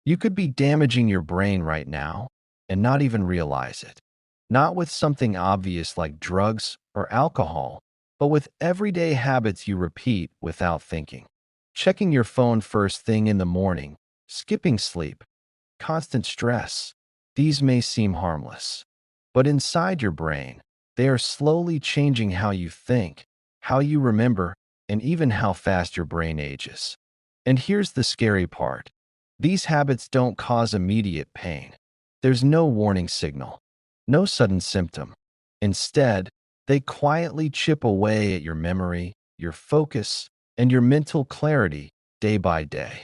You could be damaging your brain right now and not even realize it. Not with something obvious like drugs or alcohol, but with everyday habits you repeat without thinking. Checking your phone first thing in the morning, skipping sleep, constant stress. These may seem harmless, but inside your brain, they are slowly changing how you think, how you remember, and even how fast your brain ages. And here's the scary part. These habits don't cause immediate pain. There's no warning signal, no sudden symptom. Instead, they quietly chip away at your memory, your focus, and your mental clarity day by day.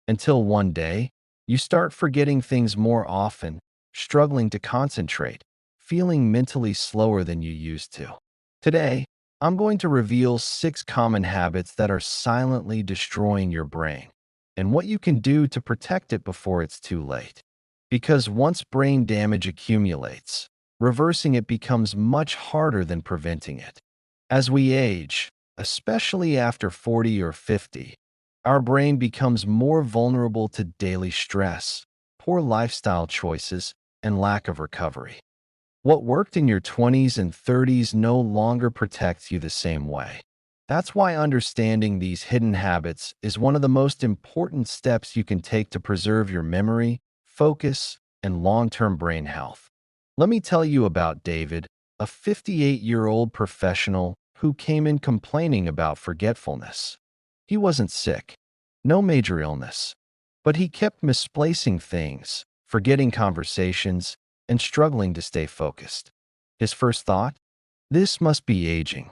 Until one day, you start forgetting things more often, struggling to concentrate, feeling mentally slower than you used to. Today, I'm going to reveal 6 common habits that are silently destroying your brain and what you can do to protect it before it's too late. Because once brain damage accumulates, reversing it becomes much harder than preventing it. As we age, especially after 40 or 50, our brain becomes more vulnerable to daily stress, poor lifestyle choices, and lack of recovery. What worked in your 20s and 30s no longer protects you the same way. That's why understanding these hidden habits is one of the most important steps you can take to preserve your memory, focus, and long-term brain health. Let me tell you about David, a 58-year-old professional who came in complaining about forgetfulness. He wasn't sick, no major illness, but he kept misplacing things, forgetting conversations, and struggling to stay focused. His first thought? This must be aging.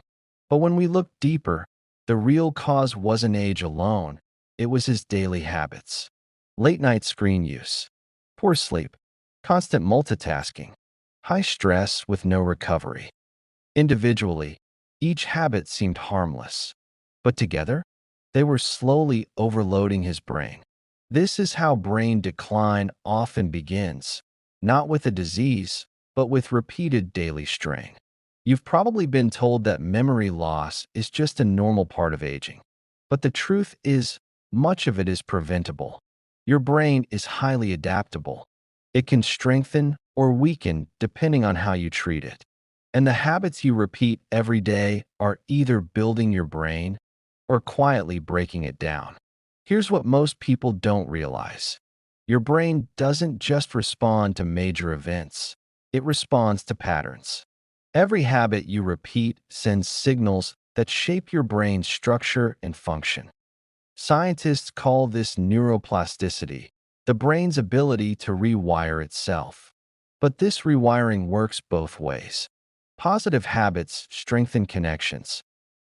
But when we looked deeper, the real cause wasn't age alone, it was his daily habits. Late night screen use, poor sleep, constant multitasking, high stress with no recovery. Individually, each habit seemed harmless, but together, they were slowly overloading his brain. This is how brain decline often begins, not with a disease, but with repeated daily strain. You've probably been told that memory loss is just a normal part of aging. But the truth is, much of it is preventable. Your brain is highly adaptable. It can strengthen or weaken depending on how you treat it. And the habits you repeat every day are either building your brain or quietly breaking it down. Here's what most people don't realize. Your brain doesn't just respond to major events, it responds to patterns. Every habit you repeat sends signals that shape your brain's structure and function. Scientists call this neuroplasticity, the brain's ability to rewire itself. But this rewiring works both ways. Positive habits strengthen connections.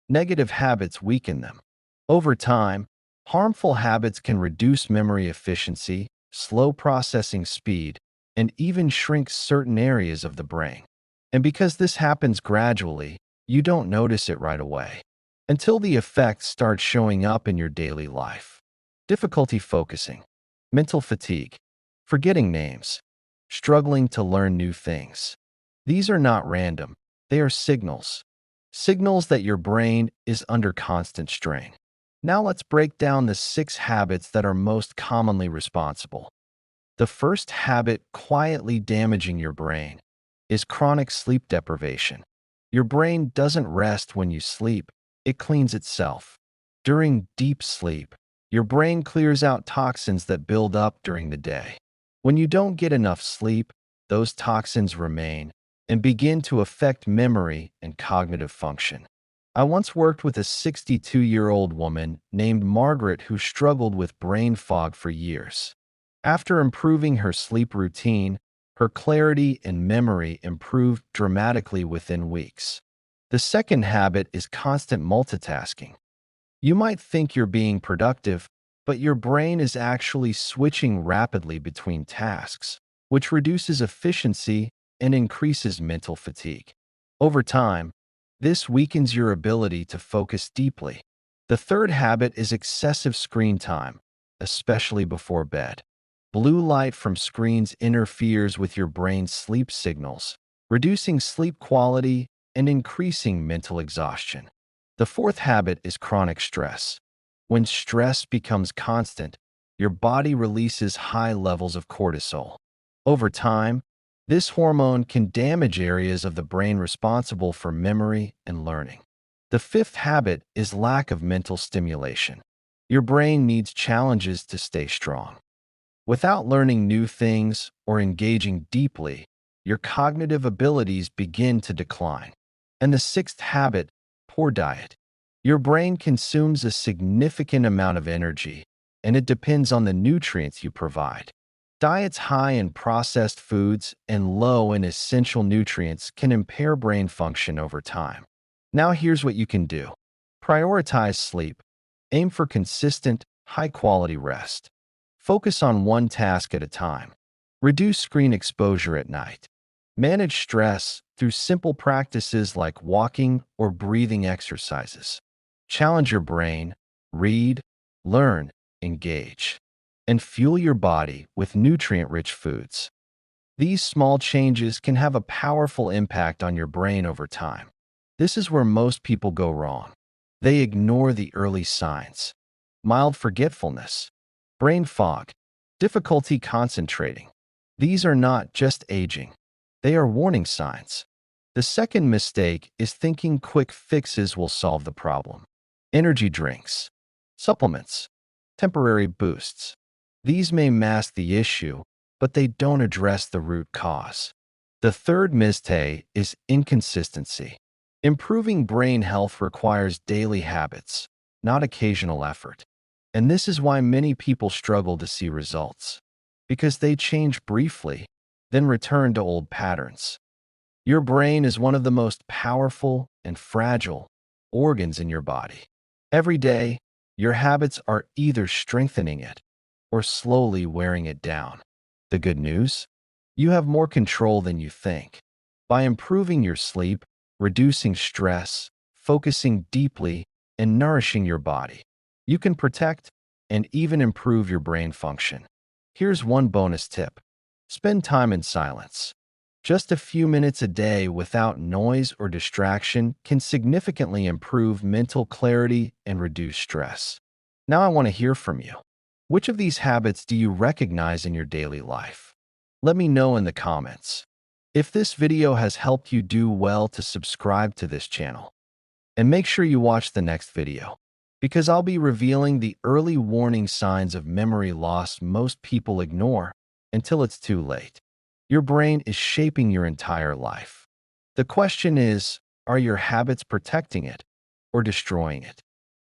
Negative habits weaken them. Over time, harmful habits can reduce memory efficiency, slow processing speed, and even shrink certain areas of the brain. And because this happens gradually, you don't notice it right away, until the effects start showing up in your daily life. Difficulty focusing, mental fatigue, forgetting names, struggling to learn new things. These are not random, they are signals. Signals that your brain is under constant strain. Now let's break down the 6 habits that are most commonly responsible. The first habit quietly damaging your brain is chronic sleep deprivation. Your brain doesn't rest when you sleep, it cleans itself. During deep sleep, your brain clears out toxins that build up during the day. When you don't get enough sleep, those toxins remain and begin to affect memory and cognitive function. I once worked with a 62-year-old woman named Margaret who struggled with brain fog for years. After improving her sleep routine, her clarity and memory improved dramatically within weeks. The second habit is constant multitasking. You might think you're being productive, but your brain is actually switching rapidly between tasks, which reduces efficiency and increases mental fatigue. Over time, this weakens your ability to focus deeply. The third habit is excessive screen time, especially before bed. Blue light from screens interferes with your brain's sleep signals, reducing sleep quality and increasing mental exhaustion. The fourth habit is chronic stress. When stress becomes constant, your body releases high levels of cortisol. Over time, this hormone can damage areas of the brain responsible for memory and learning. The fifth habit is lack of mental stimulation. Your brain needs challenges to stay strong. Without learning new things or engaging deeply, your cognitive abilities begin to decline. And the sixth habit, poor diet. Your brain consumes a significant amount of energy, and it depends on the nutrients you provide. Diets high in processed foods and low in essential nutrients can impair brain function over time. Now here's what you can do. Prioritize sleep. Aim for consistent, high-quality rest. Focus on one task at a time. Reduce screen exposure at night. Manage stress through simple practices like walking or breathing exercises. Challenge your brain, read, learn, engage, and fuel your body with nutrient-rich foods. These small changes can have a powerful impact on your brain over time. This is where most people go wrong. They ignore the early signs: mild forgetfulness, brain fog, difficulty concentrating. These are not just aging. They are warning signs. The second mistake is thinking quick fixes will solve the problem. Energy drinks, supplements, temporary boosts. These may mask the issue, but they don't address the root cause. The third mistake is inconsistency. Improving brain health requires daily habits, not occasional effort. And this is why many people struggle to see results, because they change briefly, then return to old patterns. Your brain is one of the most powerful and fragile organs in your body. Every day, your habits are either strengthening it or slowly wearing it down. The good news? You have more control than you think. By improving your sleep, reducing stress, focusing deeply, and nourishing your body, you can protect and even improve your brain function. Here's one bonus tip. Spend time in silence. Just a few minutes a day without noise or distraction can significantly improve mental clarity and reduce stress. Now I want to hear from you. Which of these habits do you recognize in your daily life? Let me know in the comments. If this video has helped you, do well to subscribe to this channel. And make sure you watch the next video, because I'll be revealing the early warning signs of memory loss most people ignore until it's too late. Your brain is shaping your entire life. The question is, are your habits protecting it or destroying it?